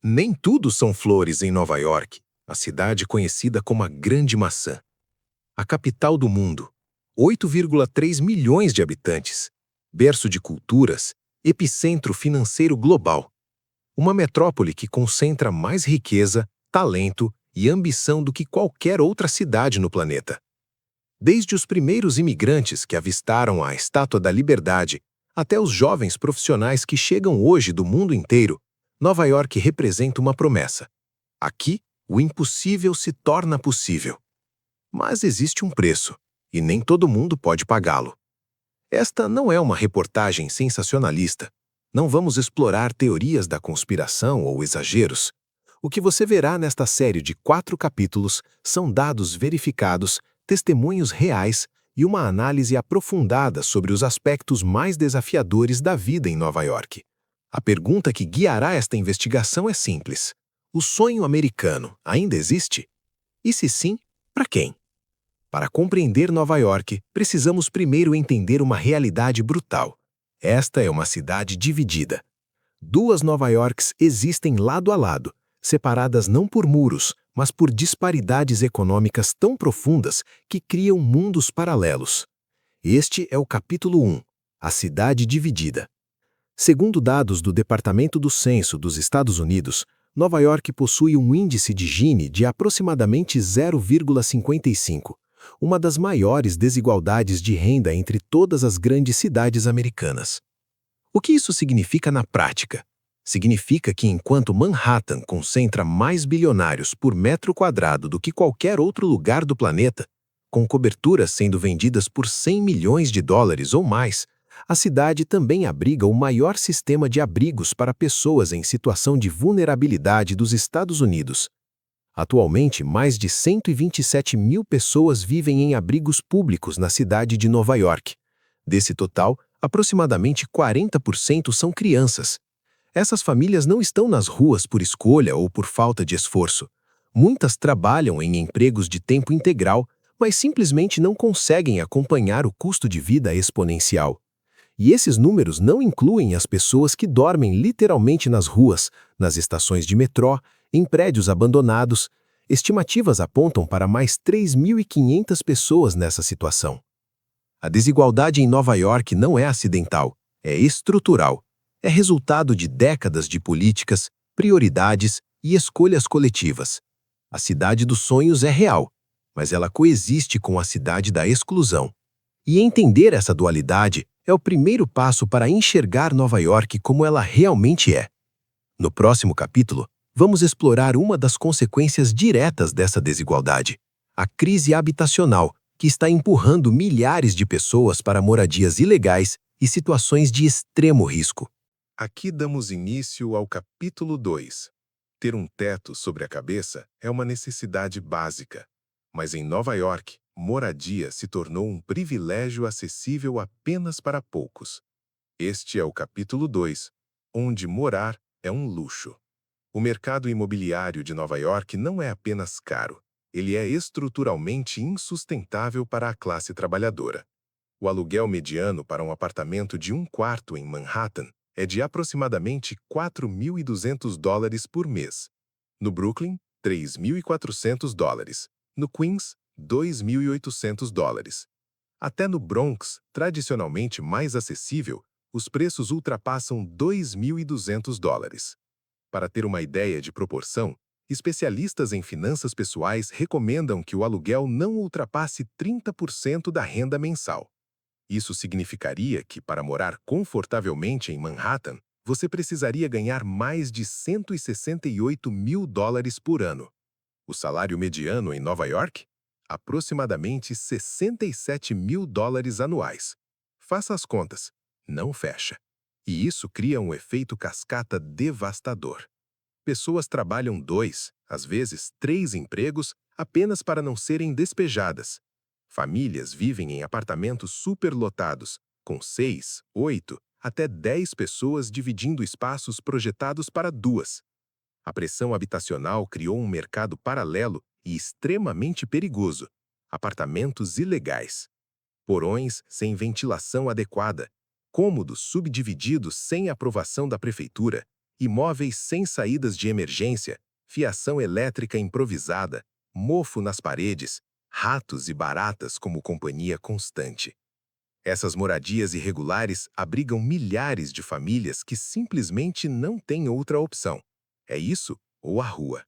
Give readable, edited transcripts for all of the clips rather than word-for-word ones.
Nem tudo são flores em Nova York, a cidade conhecida como a Grande Maçã. A capital do mundo, 8,3 milhões de habitantes, berço de culturas, epicentro financeiro global. Uma metrópole que concentra mais riqueza, talento e ambição do que qualquer outra cidade no planeta. Desde os primeiros imigrantes que avistaram a Estátua da Liberdade até os jovens profissionais que chegam hoje do mundo inteiro, Nova York representa uma promessa. Aqui, o impossível se torna possível. Mas existe um preço, e nem todo mundo pode pagá-lo. Esta não é uma reportagem sensacionalista. Não vamos explorar teorias da conspiração ou exageros. O que você verá nesta série de 4 capítulos são dados verificados, testemunhos reais e uma análise aprofundada sobre os aspectos mais desafiadores da vida em Nova York. A pergunta que guiará esta investigação é simples. O sonho americano ainda existe? E se sim, para quem? Para compreender Nova York, precisamos primeiro entender uma realidade brutal. Esta é uma cidade dividida. 2 Nova Yorks existem lado a lado, separadas não por muros, mas por disparidades econômicas tão profundas que criam mundos paralelos. Este é o capítulo 1, a cidade dividida. Segundo dados do Departamento do Censo dos Estados Unidos, Nova York possui um índice de Gini de aproximadamente 0,55, uma das maiores desigualdades de renda entre todas as grandes cidades americanas. O que isso significa na prática? Significa que enquanto Manhattan concentra mais bilionários por metro quadrado do que qualquer outro lugar do planeta, com coberturas sendo vendidas por 100 milhões de dólares ou mais, a cidade também abriga o maior sistema de abrigos para pessoas em situação de vulnerabilidade dos Estados Unidos. Atualmente, mais de 127 mil pessoas vivem em abrigos públicos na cidade de Nova York. Desse total, aproximadamente 40% são crianças. Essas famílias não estão nas ruas por escolha ou por falta de esforço. Muitas trabalham em empregos de tempo integral, mas simplesmente não conseguem acompanhar o custo de vida exponencial. E esses números não incluem as pessoas que dormem literalmente nas ruas, nas estações de metrô, em prédios abandonados. Estimativas apontam para mais 3.500 pessoas nessa situação. A desigualdade em Nova York não é acidental, é estrutural. É resultado de décadas de políticas, prioridades e escolhas coletivas. A cidade dos sonhos é real, mas ela coexiste com a cidade da exclusão. E entender essa dualidade é o primeiro passo para enxergar Nova York como ela realmente é. No próximo capítulo, vamos explorar uma das consequências diretas dessa desigualdade, a crise habitacional, que está empurrando milhares de pessoas para moradias ilegais e situações de extremo risco. Aqui damos início ao capítulo 2. Ter um teto sobre a cabeça é uma necessidade básica, mas em Nova York, moradia se tornou um privilégio acessível apenas para poucos. Este é o capítulo 2, onde morar é um luxo. O mercado imobiliário de Nova York não é apenas caro, ele é estruturalmente insustentável para a classe trabalhadora. O aluguel mediano para um apartamento de 1 quarto em Manhattan é de aproximadamente $4.200 por mês. No Brooklyn, $3.400. No Queens, $2.800. Até no Bronx, tradicionalmente mais acessível, os preços ultrapassam $2.200. Para ter uma ideia de proporção, especialistas em finanças pessoais recomendam que o aluguel não ultrapasse 30% da renda mensal. Isso significaria que, para morar confortavelmente em Manhattan, você precisaria ganhar mais de $168 mil por ano. O salário mediano em Nova York? Aproximadamente $67 mil anuais. Faça as contas. Não fecha. E isso cria um efeito cascata devastador. Pessoas trabalham 2, às vezes 3 empregos apenas para não serem despejadas. Famílias vivem em apartamentos superlotados, com 6, 8, até 10 pessoas dividindo espaços projetados para 2. A pressão habitacional criou um mercado paralelo e extremamente perigoso: apartamentos ilegais. Porões sem ventilação adequada, cômodos subdivididos sem aprovação da prefeitura imóveis sem saídas de emergência, fiação elétrica improvisada, mofo nas paredes, ratos e baratas como companhia constante. Essas moradias irregulares abrigam milhares de famílias que simplesmente não têm outra opção. É isso ou a rua.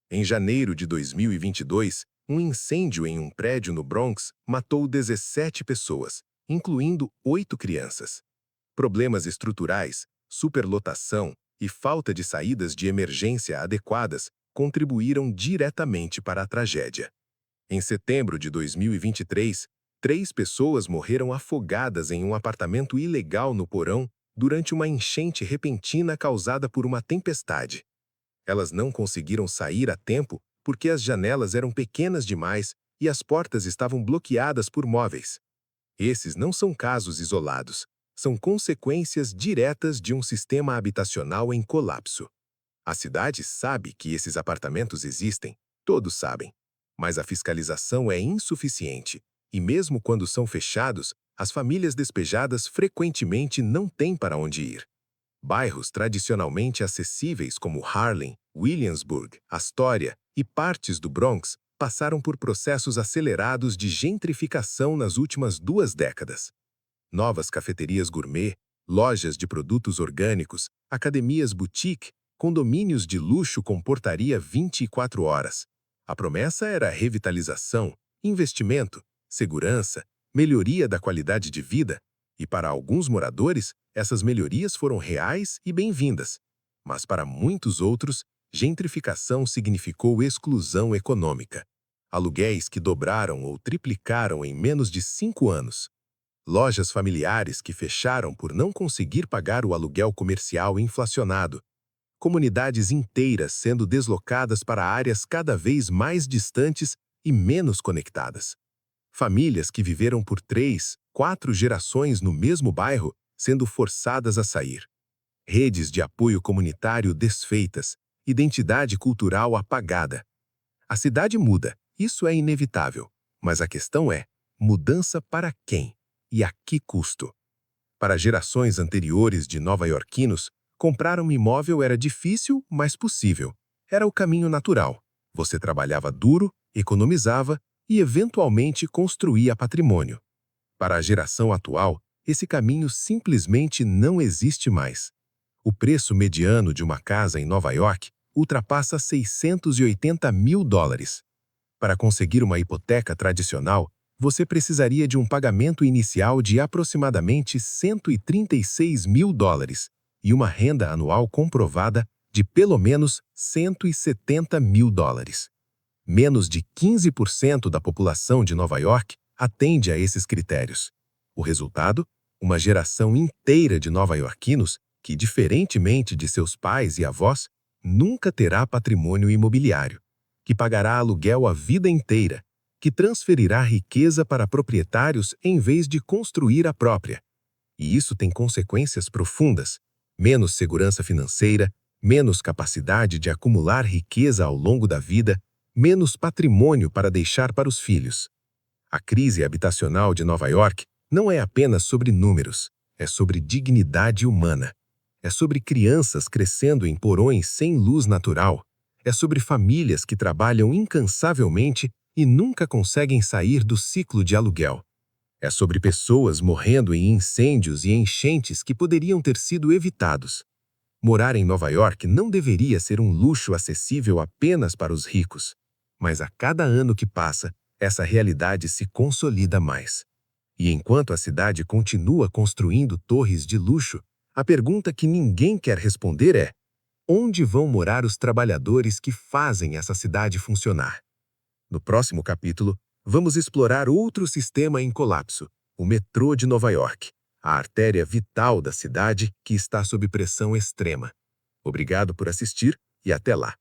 Em janeiro de 2022, um incêndio em um prédio no Bronx matou 17 pessoas, incluindo 8 crianças. Problemas estruturais, superlotação e falta de saídas de emergência adequadas contribuíram diretamente para a tragédia. Em setembro de 2023, 3 pessoas morreram afogadas em um apartamento ilegal no porão durante uma enchente repentina causada por uma tempestade. Elas não conseguiram sair a tempo porque as janelas eram pequenas demais e as portas estavam bloqueadas por móveis. Esses não são casos isolados, são consequências diretas de um sistema habitacional em colapso. A cidade sabe que esses apartamentos existem, todos sabem, mas a fiscalização é insuficiente, e mesmo quando são fechados, as famílias despejadas frequentemente não têm para onde ir. Bairros tradicionalmente acessíveis como Harlem, Williamsburg, Astoria e partes do Bronx passaram por processos acelerados de gentrificação nas últimas 2 décadas. Novas cafeterias gourmet, lojas de produtos orgânicos, academias boutique, condomínios de luxo com portaria 24 horas. A promessa era revitalização, investimento, segurança, melhoria da qualidade de vida, e para alguns moradores, essas melhorias foram reais e bem-vindas. Mas para muitos outros, gentrificação significou exclusão econômica. Aluguéis que dobraram ou triplicaram em menos de 5 anos. Lojas familiares que fecharam por não conseguir pagar o aluguel comercial inflacionado. Comunidades inteiras sendo deslocadas para áreas cada vez mais distantes e menos conectadas. Famílias que viveram por 3, 4 gerações no mesmo bairro sendo forçadas a sair. Redes de apoio comunitário desfeitas, identidade cultural apagada. A cidade muda, isso é inevitável, mas a questão é, mudança para quem? E a que custo? Para gerações anteriores de nova-iorquinos, comprar um imóvel era difícil, mas possível. Era o caminho natural. Você trabalhava duro, economizava e, eventualmente, construía patrimônio. Para a geração atual, esse caminho simplesmente não existe mais. O preço mediano de uma casa em Nova York ultrapassa $680 mil. Para conseguir uma hipoteca tradicional, você precisaria de um pagamento inicial de aproximadamente $136 mil e uma renda anual comprovada de pelo menos $170 mil. Menos de 15% da população de Nova York atende a esses critérios. O resultado? Uma geração inteira de nova-iorquinos que, diferentemente de seus pais e avós, nunca terá patrimônio imobiliário, que pagará aluguel a vida inteira, que transferirá riqueza para proprietários em vez de construir a própria. E isso tem consequências profundas: menos segurança financeira, menos capacidade de acumular riqueza ao longo da vida, menos patrimônio para deixar para os filhos. A crise habitacional de Nova York não é apenas sobre números, é sobre dignidade humana. É sobre crianças crescendo em porões sem luz natural. É sobre famílias que trabalham incansavelmente e nunca conseguem sair do ciclo de aluguel. É sobre pessoas morrendo em incêndios e enchentes que poderiam ter sido evitados. Morar em Nova York não deveria ser um luxo acessível apenas para os ricos. Mas a cada ano que passa, essa realidade se consolida mais. E enquanto a cidade continua construindo torres de luxo, a pergunta que ninguém quer responder é: onde vão morar os trabalhadores que fazem essa cidade funcionar? No próximo capítulo, vamos explorar outro sistema em colapso, o metrô de Nova York, a artéria vital da cidade que está sob pressão extrema. Obrigado por assistir e até lá.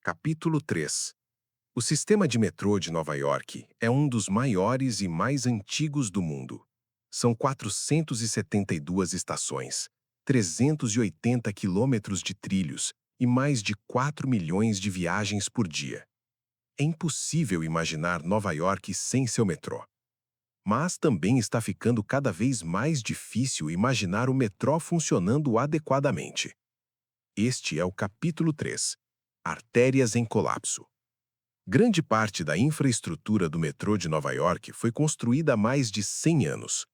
Capítulo 3. O sistema de metrô de Nova York é um dos maiores e mais antigos do mundo. São 472 estações, 380 quilômetros de trilhos e mais de 4 milhões de viagens por dia. É impossível imaginar Nova York sem seu metrô. Mas também está ficando cada vez mais difícil imaginar o metrô funcionando adequadamente. Este é o capítulo 3. Artérias em colapso. Grande parte da infraestrutura do metrô de Nova York foi construída há mais de 100 anos.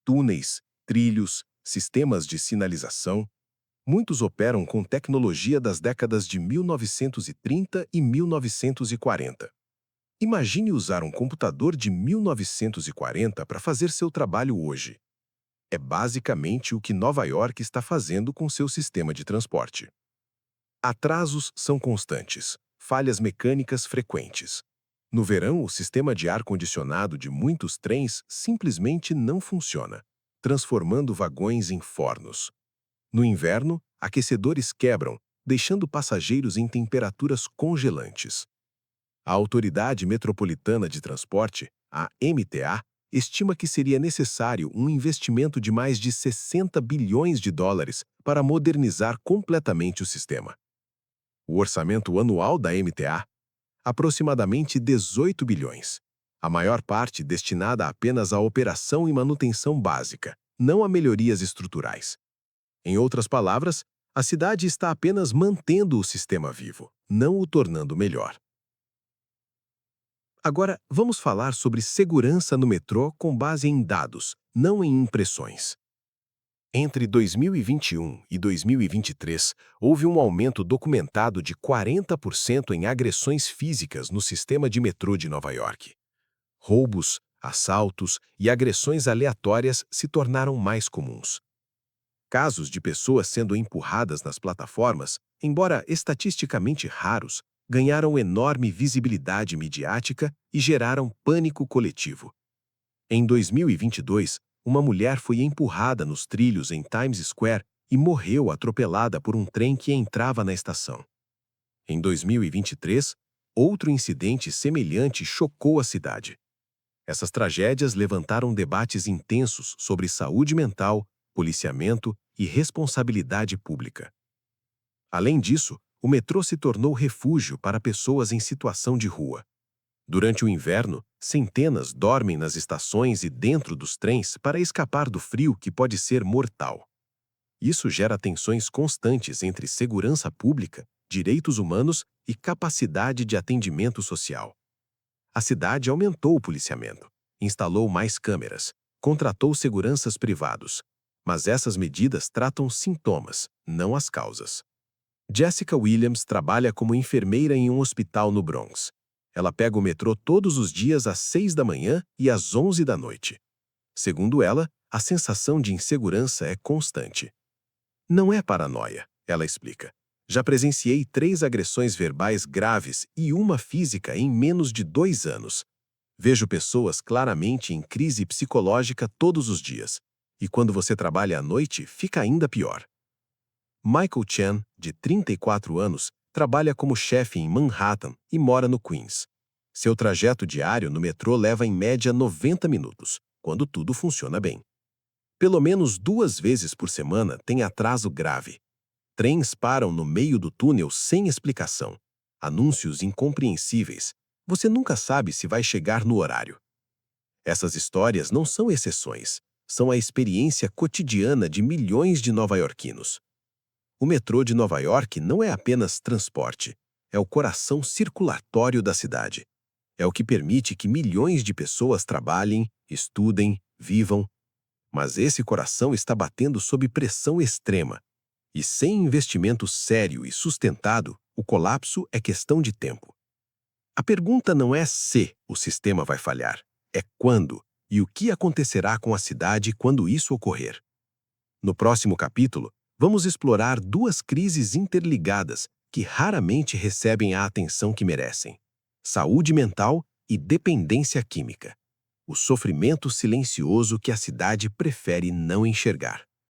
Túneis, trilhos, sistemas de sinalização. Muitos operam com tecnologia das décadas de 1930 e 1940. Imagine usar um computador de 1940 para fazer seu trabalho hoje. É basicamente o que Nova York está fazendo com seu sistema de transporte. Atrasos são constantes, falhas mecânicas frequentes. No verão, o sistema de ar-condicionado de muitos trens simplesmente não funciona, transformando vagões em fornos. No inverno, aquecedores quebram, deixando passageiros em temperaturas congelantes. A Autoridade Metropolitana de Transporte, a MTA, estima que seria necessário um investimento de mais de 60 bilhões de dólares para modernizar completamente o sistema. O orçamento anual da MTA, aproximadamente 18 bilhões. A maior parte destinada apenas à operação e manutenção básica, não a melhorias estruturais. Em outras palavras, a cidade está apenas mantendo o sistema vivo, não o tornando melhor. Agora, vamos falar sobre segurança no metrô com base em dados, não em impressões. Entre 2021 e 2023, houve um aumento documentado de 40% em agressões físicas no sistema de metrô de Nova York. Roubos, assaltos e agressões aleatórias se tornaram mais comuns. Casos de pessoas sendo empurradas nas plataformas, embora estatisticamente raros, ganharam enorme visibilidade midiática e geraram pânico coletivo. Em 2022, uma mulher foi empurrada nos trilhos em Times Square e morreu atropelada por um trem que entrava na estação. Em 2023, outro incidente semelhante chocou a cidade. Essas tragédias levantaram debates intensos sobre saúde mental, policiamento e responsabilidade pública. Além disso, o metrô se tornou refúgio para pessoas em situação de rua. Durante o inverno, centenas dormem nas estações e dentro dos trens para escapar do frio que pode ser mortal. Isso gera tensões constantes entre segurança pública, direitos humanos e capacidade de atendimento social. A cidade aumentou o policiamento, instalou mais câmeras, contratou seguranças privados, mas essas medidas tratam sintomas, não as causas. Jessica Williams trabalha como enfermeira em um hospital no Bronx. Ela pega o metrô todos os dias às 6 da manhã e às 11 da noite. Segundo ela, a sensação de insegurança é constante. Não é paranoia, ela explica. Já presenciei 3 agressões verbais graves e uma física em menos de 2 anos. Vejo pessoas claramente em crise psicológica todos os dias. E quando você trabalha à noite, fica ainda pior. Michael Chan, de 34 anos, trabalha como chefe em Manhattan e mora no Queens. Seu trajeto diário no metrô leva em média 90 minutos, quando tudo funciona bem. Pelo menos 2 vezes por semana tem atraso grave. Trens param no meio do túnel sem explicação. Anúncios incompreensíveis. Você nunca sabe se vai chegar no horário. Essas histórias não são exceções. São a experiência cotidiana de milhões de nova-iorquinos. O metrô de Nova York não é apenas transporte, é o coração circulatório da cidade. É o que permite que milhões de pessoas trabalhem, estudem, vivam. Mas esse coração está batendo sob pressão extrema. E sem investimento sério e sustentado, o colapso é questão de tempo. A pergunta não é se o sistema vai falhar, é quando e o que acontecerá com a cidade quando isso ocorrer. No próximo capítulo, vamos explorar 2 crises interligadas que raramente recebem a atenção que merecem: saúde mental e dependência química. O sofrimento silencioso que a cidade prefere não enxergar.